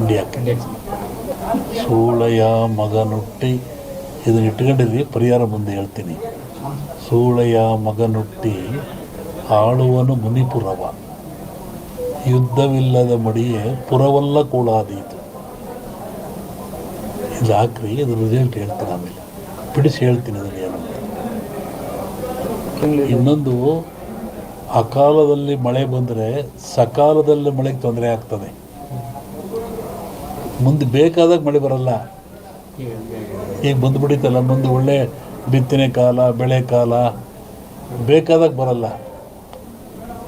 ಇಂಡಿಯಾಕ್ಕೆ. ಸೂಳೆಯ ಮಗನುಟ್ಟಿ, ಇದನ್ನು ಇಟ್ಕೊಂಡಿರಿ, ಪರಿಹಾರ ಮುಂದೆ ಹೇಳ್ತೀನಿ. ಸೂಳೆಯ ಮಗನುಟ್ಟಿ ಆಳುವನು ಮುನಿಪುರವ, ಯುದ್ಧವಿಲ್ಲದ ಮಡಿಯೇ ಪುರವಲ್ಲ ಕೂಳಾದೀತು. ಇದು ಹಾಕ್ರಿ, ಇದು ರಿಸಲ್ಟ್ ಹೇಳ್ತೀನಿ, ಆಮೇಲೆ ಬಿಡಿಸಿ ಹೇಳ್ತೀನಿ ಅದನ್ನು ಏನಂತ. ಇನ್ನೊಂದು, ಅಕಾಲದಲ್ಲಿ ಮಳೆ ಬಂದರೆ ಸಕಾಲದಲ್ಲಿ ಮಳೆಗೆ ತೊಂದರೆ ಆಗ್ತದೆ. ಮುಂದೆ ಬೇಕಾದಾಗ ಮಳೆ ಬರಲ್ಲ. ಈಗ ಬಂದುಬಿಡಿತಲ್ಲ, ಮುಂದೆ ಒಳ್ಳೆ ಬಿತ್ತನೆ ಕಾಲ, ಬೆಳೆ ಕಾಲ, ಬೇಕಾದಾಗ ಬರಲ್ಲ.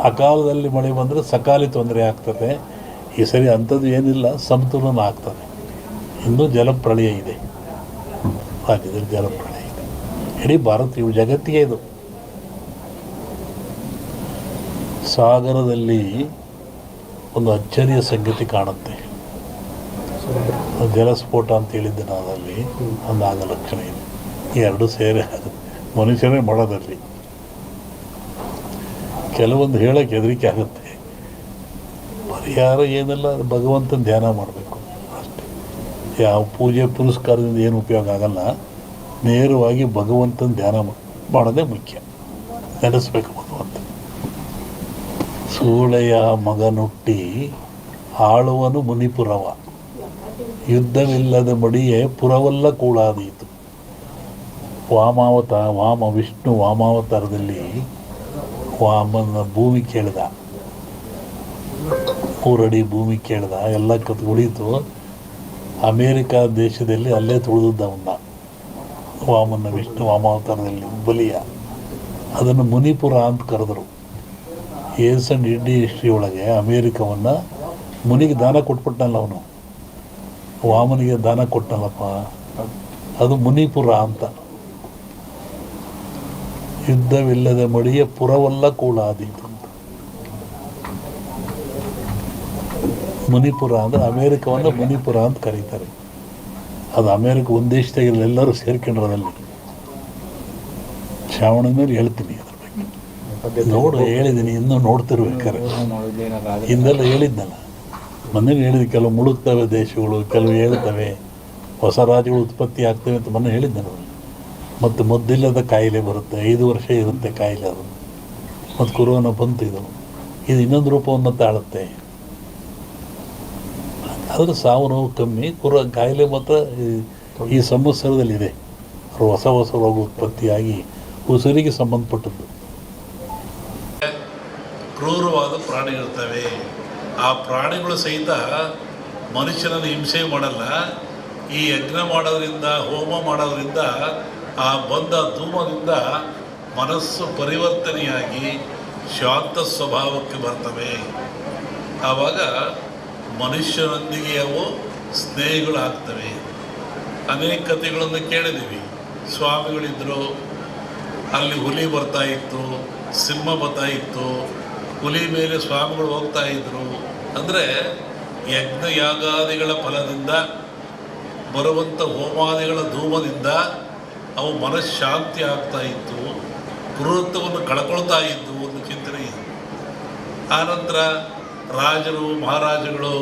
ಅಕಾಲದಲ್ಲಿ ಮಳೆ ಬಂದರೆ ಸಕಾಲಿ ತೊಂದರೆ ಆಗ್ತದೆ. ಈ ಸರಿ ಅಂಥದ್ದು ಏನಿಲ್ಲ, ಸಮತೋಲನ ಆಗ್ತದೆ. ಇನ್ನೂ ಜಲಪ್ರಳಯ ಇದೆ, ರಾಜ್ಯದಲ್ಲಿ ಜಲಪ್ರಳಯ ಇದೆ. ಇಡೀ ಭಾರತ, ಇವು ಜಗತ್ತಿಗೆ ಇದು. ಸಾಗರದಲ್ಲಿ ಒಂದು ಅಚ್ಚರಿಯ ಸಂಗತಿ ಕಾಣುತ್ತೆ. ಜಲಸ್ಫೋಟ ಅಂತ ಹೇಳಿದ್ದೆ ನಾನು, ಅಲ್ಲಿ ಒಂದು ಆಗ ಲಕ್ಷಣ ಇದೆ. ಈ ಎರಡು ಸೇರಿ ಮನುಷ್ಯರೇ ಮಾಡೋದಲ್ಲಿ ಕೆಲವೊಂದು ಹೇಳೋಕ್ಕೆ ಹೆದರಿಕೆ ಆಗುತ್ತೆ. ಪರಿಹಾರ ಏನೆಲ್ಲ, ಭಗವಂತನ ಧ್ಯಾನ ಮಾಡಬೇಕು ಅಷ್ಟೇ. ಯಾವ ಪೂಜೆ ಪುರಸ್ಕಾರದಿಂದ ಏನು ಉಪಯೋಗ ಆಗಲ್ಲ. ನೇರವಾಗಿ ಭಗವಂತನ ಧ್ಯಾನ ಮಾಡೋದೇ ಮುಖ್ಯ. ನೆನೆಸ್ಬೇಕು ಭಗವಂತ. ಸೂಳೆಯ ಮಗನುಟ್ಟಿ ಆಳುವನು ಮುನಿಪುರವ, ಯುದ್ಧವಿಲ್ಲದ ಮಡಿಯೇ ಪುರವಲ್ಲ ಕೂಳಾದೀತು. ವಿಷ್ಣು ವಾಮಾವತಾರದಲ್ಲಿ ವಾಮನ ಭೂಮಿ ಕೇಳಿದ, 3 ಅಡಿ ಭೂಮಿ ಕೇಳಿದ, ಎಲ್ಲ ಉಳಿತು. ಅಮೇರಿಕಾ ದೇಶದಲ್ಲಿ ಅಲ್ಲೇ ತುಳಿದವನ್ನ ವಿಷ್ಣು ವಾಮಾವತಾರದಲ್ಲಿ ಬಲಿಯ, ಅದನ್ನು ಮುನಿಪುರ ಅಂತ ಕರೆದರು. ಇಂಡಿ ಹಿಸ್ಟ್ರಿ ಒಳಗೆ ಅಮೇರಿಕವನ್ನು ಮುನಿಗೆ ದಾನ ಕೊಟ್ಬಿಟ್ಟನಲ್ಲ ಅವನು, ವಾಮನಿಗೆ ದಾನ ಕೊಟ್ಟನಲ್ಲಪ್ಪ, ಅದು ಮುನಿಪುರ ಅಂತ. ಯುದ್ಧವಿಲ್ಲದ ಮಡಿಯ ಪುರವಲ್ಲ ಕೂಳಾದೀತು ಅಂತ. ಮುನಿಪುರ ಅಂದರೆ ಅಮೇರಿಕವನ್ನು ಮುನಿಪುರ ಅಂತ ಕರೀತಾರೆ. ಅದು ಅಮೇರಿಕ ಒಂದು ದೇಶದಾಗಿಲ್ಲ, ಎಲ್ಲರೂ ಸೇರ್ಕೊಂಡ್ರದಲ್ಲಿ. ಶ್ರಾವಣದ ಮೇಲೆ ಹೇಳ್ತೀನಿ ಅದ್ರ ಬಗ್ಗೆ. ನೋಡು, ಹೇಳಿದ್ದೀನಿ, ಇನ್ನೂ ನೋಡ್ತಿರ್ಬೇಕಾರೆ. ಹಿಂದೆಲ್ಲ ಹೇಳಿದ್ನಲ್ಲ, ಮೊನ್ನೆ ಹೇಳಿದ್ವಿ. ಕೆಲವು ಮುಳುಗ್ತವೆ ದೇಶಗಳು, ಕೆಲವು ಹೇಳ್ತವೆ, ಹೊಸ ರಾಜ್ಯಗಳು ಉತ್ಪತ್ತಿ ಆಗ್ತವೆ ಅಂತ ಮೊನ್ನೆ ಹೇಳಿದ್ದೆ ನಾನು. ಮತ್ತು ಮದ್ದಿಲ್ಲದ ಕಾಯಿಲೆ ಬರುತ್ತೆ, 5 ವರ್ಷ ಇರುತ್ತೆ ಕಾಯಿಲೆ ಅದು. ಮತ್ತು ಕೊರೋನಾ ಬಂತು, ಇದು ಇನ್ನೊಂದು ರೂಪವನ್ನು ತಾಳುತ್ತೆ. ಆದರೆ ಸಾವು ನೋವು ಕಮ್ಮಿ, ಕಾಯಿಲೆ ಮಾತ್ರ ಈ ಸಂವತ್ಸರದಲ್ಲಿದೆ. ಹೊಸ ರೋಗ ಉತ್ಪತ್ತಿಯಾಗಿ ಉಸಿರಿಗೆ ಸಂಬಂಧಪಟ್ಟದ್ದು. ಕ್ರೂರವಾದ ಪ್ರಾಣಿಗಳಿರ್ತವೆ. ಆ ಪ್ರಾಣಿಗಳು ಸಹಿತ ಮನುಷ್ಯನನ್ನು ಹಿಂಸೆ ಮಾಡಲ್ಲ. ಈ ಯಜ್ಞ ಮಾಡೋದ್ರಿಂದ, ಹೋಮ ಮಾಡೋದ್ರಿಂದ, ಆ ಬಂದ ಧೂಮದಿಂದ ಮನಸ್ಸು ಪರಿವರ್ತನೆಯಾಗಿ ಶಾಂತ ಸ್ವಭಾವಕ್ಕೆ ಬರ್ತವೆ. ಆವಾಗ ಮನುಷ್ಯರೊಂದಿಗೆ ಅವು ಸ್ನೇಹಿಗಳಾಗ್ತವೆ. ಅನೇಕ ಕಥೆಗಳನ್ನು ಕೇಳಿದ್ದೀವಿ. ಸ್ವಾಮಿಗಳಿದ್ದರು, ಅಲ್ಲಿ ಹುಲಿ ಬರ್ತಾ ಇತ್ತು, ಸಿಂಹ ಬರ್ತಾ ಇತ್ತು, ಹುಲಿ ಮೇಲೆ ಸ್ವಾಮಿಗಳು ಹೋಗ್ತಾ ಇದ್ರು. ಅಂದರೆ ಯಜ್ಞ ಯಾಗಾದಿಗಳ ಫಲದಿಂದ ಬರುವಂಥ ಹೋಮಾದಿಗಳ ಧೂಮದಿಂದ ಅವು ಮನಃಶಾಂತಿ ಆಗ್ತಾ ಇತ್ತು, ಕ್ರೂರತ್ವವನ್ನು ಕಳ್ಕೊಳ್ತಾ ಇದ್ದು ಒಂದು ಚಿಂತನೆ ಇದೆ. ಆನಂತರ ರಾಜರು ಮಹಾರಾಜಗಳು,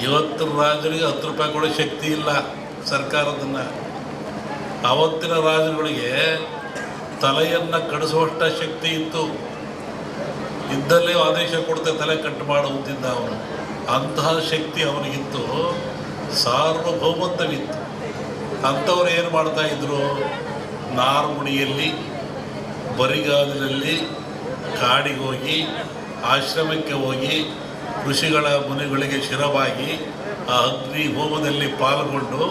ಇವತ್ತಿನ ರಾಜರಿಗೆ 10 ರೂಪಾಯಿ ಕೊಡೋ ಶಕ್ತಿ ಇಲ್ಲ ಸರ್ಕಾರದನ್ನು. ಆವತ್ತಿನ ರಾಜರುಗಳಿಗೆ ತಲೆಯನ್ನು ಕಡಿಸುವಷ್ಟ ಶಕ್ತಿ ಇತ್ತು. ಇದ್ದಲ್ಲೇ ಆದೇಶ ಕೊಡ್ತೆ ತಲೆ ಕಟ್ಟು ಮಾಡುತ್ತಿದ್ದ ಅವನು. ಅಂತಹ ಶಕ್ತಿ ಅವನಿಗಿತ್ತು, ಸಾರ್ವಭೌಮತ್ವವಿತ್ತು. ಅಂಥವ್ರು ಏನು ಮಾಡ್ತಾಯಿದ್ರು? ನಾರುಮುಡಿಯಲ್ಲಿ, ಬರಿಗಾಲಿನಲ್ಲಿ ಕಾಡಿಗೆ ಹೋಗಿ, ಆಶ್ರಮಕ್ಕೆ ಹೋಗಿ, ಋಷಿಗಳ ಮುನಿಗಳಿಗೆ ಶಿರವಾಗಿ ಆ ಅಗ್ನಿ ಹೋಮದಲ್ಲಿ ಪಾಲ್ಗೊಂಡು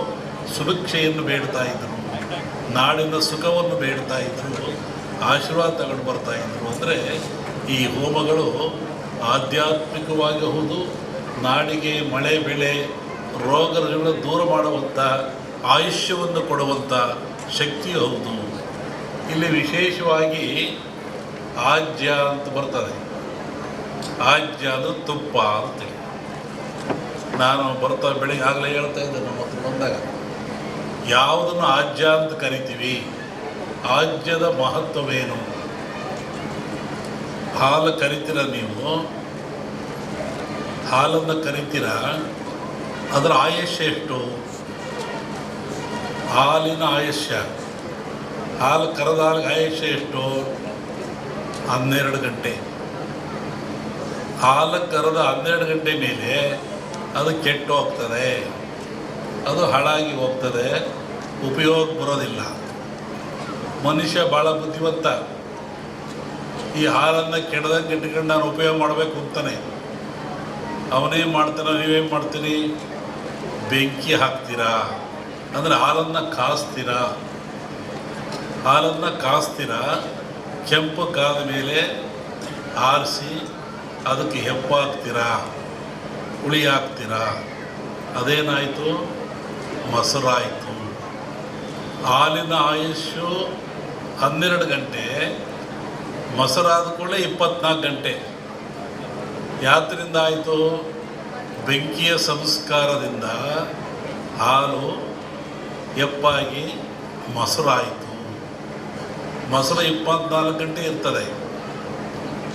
ಸುಭಿಕ್ಷೆಯನ್ನು ಬೇಡ್ತಾ ಇದ್ದರು, ನಾಡಿನ ಸುಖವನ್ನು ಬೇಡ್ತಾ ಇದ್ದರು, ಆಶೀರ್ವಾದ ತಗೊಂಡು ಬರ್ತಾಯಿದ್ರು. ಅಂದರೆ ಈ ಹೋಮಗಳು ಆಧ್ಯಾತ್ಮಿಕವಾಗಿ ಹೌದು, ನಾಡಿಗೆ ಮಳೆ ಬೆಳೆ ರೋಗ ರುಜಿನಗಳನ್ನು ದೂರ ಮಾಡುವಂಥ, ಆಯುಷ್ಯವನ್ನು ಕೊಡುವಂಥ ಶಕ್ತಿ ಹೌದು. ಇಲ್ಲಿ ವಿಶೇಷವಾಗಿ ಆಜ್ಯ ಅಂತ ಬರ್ತದೆ. ಆಜ್ಯ ಅಂದರೆ ತುಪ್ಪ ಅಂತೇಳಿ. ನಾನು ಬೆಳಿಗ್ಗೆ ಆಗಲೇ ಹೇಳ್ತಾ ಇದ್ದೆ, ನಮ್ಮ ಹತ್ರ ಬಂದಾಗ ಯಾವುದನ್ನು ಆಜ್ಯ ಅಂತ ಕರಿತೀವಿ, ಆಜ್ಯದ ಮಹತ್ವವೇನು? ಹಾಲು ಕರಿತೀರ ನೀವು, ಹಾಲನ್ನು ಕರಿತೀರ, ಅದರ ಆಯುಷ್ಯ ಎಷ್ಟು? ಹಾಲಿನ ಆಯುಷ್ಯ, ಹಾಲು ಕರೆದ ಹಾಲಿಗೆ ಆಯುಷ್ಯ ಎಷ್ಟು? 12 ಗಂಟೆ. ಹಾಲು ಕರೆದ 12 ಗಂಟೆ ಮೇಲೆ ಅದು ಕೆಟ್ಟು ಹೋಗ್ತದೆ, ಅದು ಹಾಳಾಗಿ ಹೋಗ್ತದೆ, ಉಪಯೋಗ ಬರೋದಿಲ್ಲ. ಮನುಷ್ಯ ಭಾಳ ಬುದ್ಧಿವಂತ. ಈ ಹಾಲನ್ನು ಕೆಡದಂಗೆ ಇಟ್ಕೊಂಡು ನಾನು ಉಪಯೋಗ ಮಾಡಬೇಕು ಅಂತಾನೆ. ಅವನೇನು ಮಾಡ್ತಾನೆ, ನೀವೇನು ಮಾಡ್ತೀರಿ? ಬೆಂಕಿ ಹಾಕ್ತೀರಾ, ಅಂದರೆ ಹಾಲನ್ನು ಕಾಸ್ತೀರಾ. ಹಾಲನ್ನು ಕಾಸ್ತೀರಾ, ಕೆಂಪು ಕಾದ ಮೇಲೆ ಆರಿಸಿ ಅದಕ್ಕೆ ಹೆಪ್ಪಾಕ್ತೀರಾ, ಹುಳಿ ಹಾಕ್ತೀರಾ. ಅದೇನಾಯಿತು? ಮೊಸರಾಯಿತು. ಹಾಲಿನ ಆಯುಷ್ಯು 12 ಗಂಟೆ, ಮೊಸರಾದ ಕೂಡಲೇ 24 ಗಂಟೆ. ಯಾತ್ರಿಂದ ಆಯಿತು? ಬೆಂಕಿಯ ಸಂಸ್ಕಾರದಿಂದ ಹಾಲು ಎಪ್ಪಾಗಿ ಮೊಸರಾಯಿತು. ಮೊಸರು 24 ಗಂಟೆ ಇರ್ತದೆ.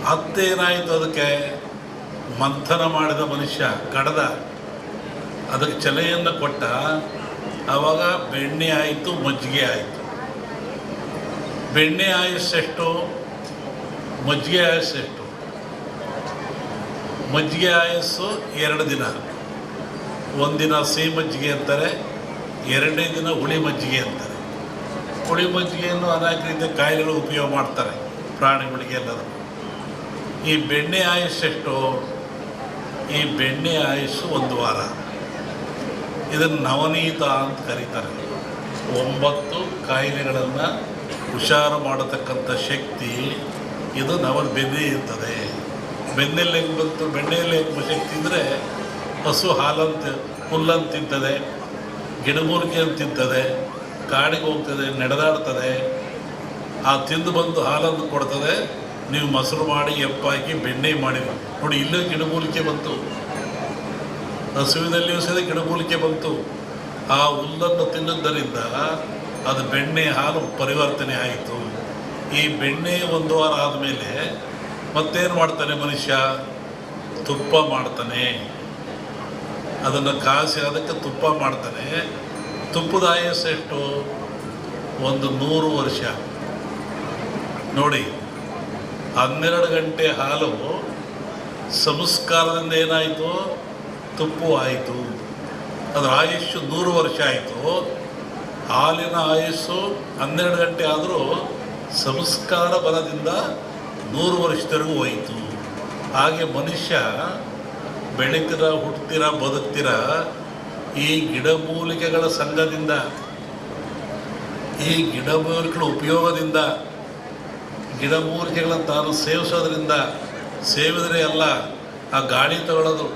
ಹತ್ತೇನಾಯಿತು? ಅದಕ್ಕೆ ಮಂಥನ ಮಾಡಿದ ಮನುಷ್ಯ, ಕಡದ, ಅದಕ್ಕೆ ಚಲೆಯನ್ನು ಕೊಟ್ಟ. ಆವಾಗ ಬೆಣ್ಣೆ ಆಯಿತು, ಮಜ್ಜಿಗೆ ಆಯಿತು. ಬೆಣ್ಣೆ ಆಯುಸ್ಸೆಷ್ಟು? ಮಜ್ಜಿಗೆ ಆಯುಸ್ಸೆಷ್ಟು? ಮಜ್ಜಿಗೆ ಆಯಸ್ಸು 2 ದಿನ. ಒಂದಿನ ಸಿಹಿ ಮಜ್ಜಿಗೆ ಅಂತಾರೆ, 2ನೇ ದಿನ ಹುಳಿ ಮಜ್ಜಿಗೆ ಅಂತಾರೆ. ಹುಳಿ ಮಜ್ಜಿಗೆಯನ್ನು ಅನೇಕ ರೀತಿಯ ಕಾಯಿಲೆಗಳು ಉಪಯೋಗ ಮಾಡ್ತಾರೆ, ಪ್ರಾಣಿಗಳಿಗೆ ಎಲ್ಲರೂ. ಈ ಬೆಣ್ಣೆ ಆಯುಸ್ಸೆಷ್ಟು? ಈ ಬೆಣ್ಣೆ ಆಯುಸ್ಸು 1 ವಾರ. ಇದನ್ನು ನವನೀತ ಅಂತ ಕರೀತಾರೆ. 9 ಕಾಯಿಲೆಗಳನ್ನು ಹುಷಾರು ಮಾಡತಕ್ಕಂಥ ಶಕ್ತಿ ಇದು ಬೆನ್ನೆ ಇರ್ತದೆ. ಬೆನ್ನೆಲ್ಲಿ ಹೆಂಗೆ ಬಂತು? ಬೆಣ್ಣೆಯಲ್ಲಿ ಹೆಂಗೆ ಶಕ್ತಿ ಅಂದರೆ, ಹಸು ಹಾಲಂತ ಹುಲ್ಲಂತ ತಿಂತದೆ, ಗಿಡಮೂಲಿಕೆಯನ್ನು ತಿಂತದೆ, ಕಾಡಿಗೆ ಹೋಗ್ತದೆ, ನಡೆದಾಡ್ತದೆ. ಆ ತಿಂದು ಬಂದು ಹಾಲನ್ನು ಕೊಡ್ತದೆ. ನೀವು ಮೊಸರು ಮಾಡಿ ಎಪ್ಪಾಕಿ ಬೆಣ್ಣೆ ಮಾಡಿರಿ. ನೋಡಿ, ಇಲ್ಲೂ ಗಿಡಮೂಲಿಕೆ ಬಂತು, ಹಸುವಿನಲ್ಲಿಯೂ ಸಹ ಗಿಡಮೂಲಿಕೆ ಬಂತು. ಆ ಹುಲ್ಲನ್ನು ತಿನ್ನುವುದರಿಂದ ಅದು ಬೆಣ್ಣೆ ಹಾಲು ಪರಿವರ್ತನೆ ಆಯಿತು. ಈ ಬೆಣ್ಣೆ 1 ವಾರ ಆದಮೇಲೆ ಮತ್ತೇನು ಮಾಡ್ತಾನೆ ಮನುಷ್ಯ? ತುಪ್ಪ ಮಾಡ್ತಾನೆ. ಅದನ್ನು ಕಾಸಿ ಅದಕ್ಕೆ ತುಪ್ಪ ಮಾಡ್ತಾನೆ. ತುಪ್ಪದ ಆಯಸ್ಸು ಎಷ್ಟು? 100 ವರ್ಷ. ನೋಡಿ, 12 ಗಂಟೆ ಹಾಲು ಸಂಸ್ಕಾರದಿಂದ ಏನಾಯಿತು? ತುಪ್ಪ ಆಯಿತು. ಅದರ ಆಯುಷ್ಯು 100 ವರ್ಷ ಆಯಿತು. ಹಾಲಿನ ಆಯುಸ್ಸು 12 ಗಂಟೆ ಆದರೂ ಸಂಸ್ಕಾರ ಬಲದಿಂದ 100 ವರ್ಷದವರೆಗೂ ಹೋಯಿತು. ಹಾಗೆ ಮನುಷ್ಯ ಬೆಳೀತೀರ, ಹುಟ್ಟುತ್ತೀರ, ಬದುಕ್ತೀರ ಈ ಗಿಡಮೂಲಿಕೆಗಳ ಸಂಘದಿಂದ, ಈ ಗಿಡಮೂಲಿಕೆಗಳ ಉಪಯೋಗದಿಂದ, ಗಿಡಮೂಲಿಕೆಗಳನ್ನು ತಾನು ಸೇವಿಸೋದ್ರಿಂದ. ಸೇವಿದರೆ ಅಲ್ಲ, ಆ ಗಾಳಿ ತಗೊಳ್ಳೋದು,